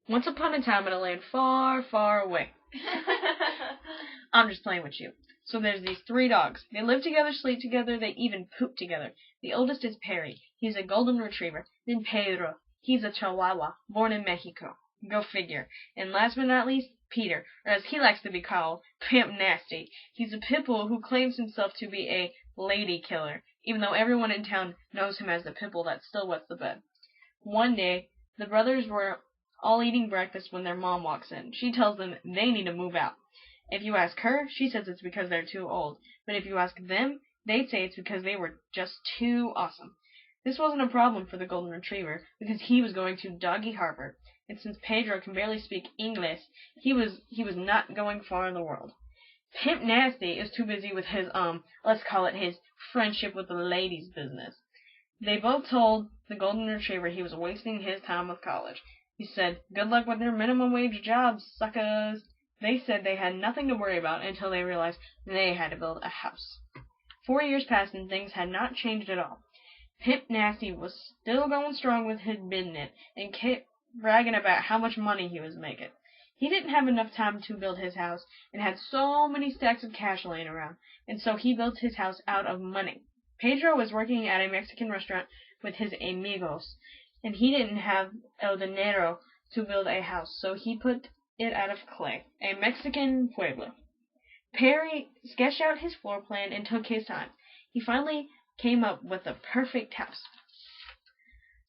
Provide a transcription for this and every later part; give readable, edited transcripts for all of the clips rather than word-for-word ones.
Once upon a time in a land far, far away. I'm just playing with you. So there's these 3 dogs. They live together, sleep together, they even poop together. The oldest is Perry. He's a golden retriever. Then Pedro. He's a Chihuahua, born in Mexico. Go figure. And last but not least, Peter, or as he likes to be called, Pimp Nasty. He's a pit bull who claims himself to be a lady killer, even though everyone in town knows him as the pit bull that still wets the bed. One day, the brothers were all eating breakfast when their mom walks in. She tells them they need to move out. If you ask her, she says it's because they're too old. But if you ask them, they'd say it's because they were just too awesome. This wasn't a problem for the golden retriever, because he was going to Doggy Harbour, and since Pedro can barely speak English, he was not going far in the world. Pimp Nasty is too busy with his let's call it his friendship with the ladies business. They both told the golden retriever he was wasting his time with college. He said, "Good luck with your minimum wage jobs, suckers." They said they had nothing to worry about until they realized they had to build a house. 4 years passed and things had not changed at all. Pimp Nasty was still going strong with his business and kept bragging about how much money he was making. He didn't have enough time to build his house and had so many stacks of cash laying around, and so he built his house out of money. Pedro was working at a Mexican restaurant with his amigos, and he didn't have el dinero to build a house, so he put it out of clay, a Mexican pueblo. Perry sketched out his floor plan and took his time. He finally came up with a perfect house.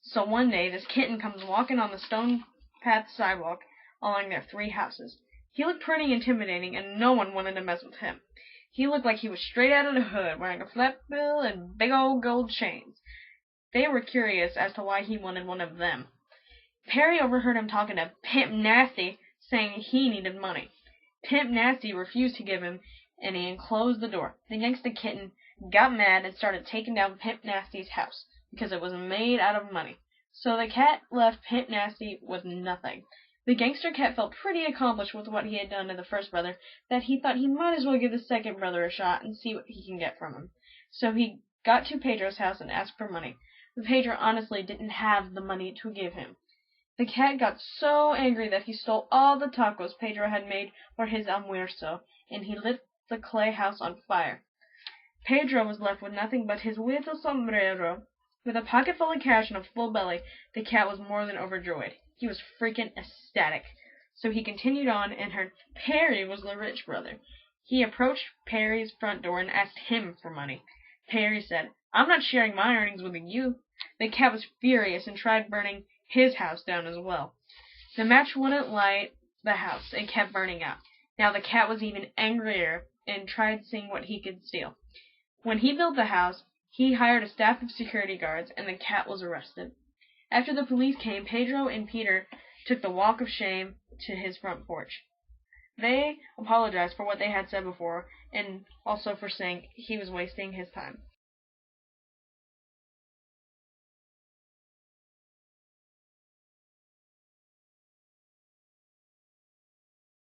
So one day, this kitten comes walking on the stone path sidewalk along their 3 houses. He looked pretty intimidating, and no one wanted to mess with him. He looked like he was straight out of the hood, wearing a flat bill and big old gold chains. They were curious as to why he wanted one of them. Perry overheard him talking to Pimp Nasty, saying he needed money. Pimp Nasty refused to give him any and closed the door. The gangster kitten got mad and started taking down Pimp Nasty's house, because it was made out of money. So the cat left Pimp Nasty with nothing. The gangster cat felt pretty accomplished with what he had done to the first brother, that he thought he might as well give the second brother a shot and see what he can get from him. So he got to Pedro's house and asked for money. But Pedro honestly didn't have the money to give him. The cat got so angry that he stole all the tacos Pedro had made for his almuerzo, and he lit the clay house on fire. Pedro was left with nothing but his little sombrero. With a pocket full of cash and a full belly, the cat was more than overjoyed. He was freaking ecstatic. So he continued on and heard Perry was the rich brother. He approached Perry's front door and asked him for money. Perry said, "I'm not sharing my earnings with you." The cat was furious and tried burning his house down as well. The match wouldn't light the house. It kept burning out. Now the cat was even angrier and tried seeing what he could steal. When he built the house, he hired a staff of security guards, and the cat was arrested. After the police came, Pedro and Peter took the walk of shame to his front porch. They apologized for what they had said before, and also for saying he was wasting his time.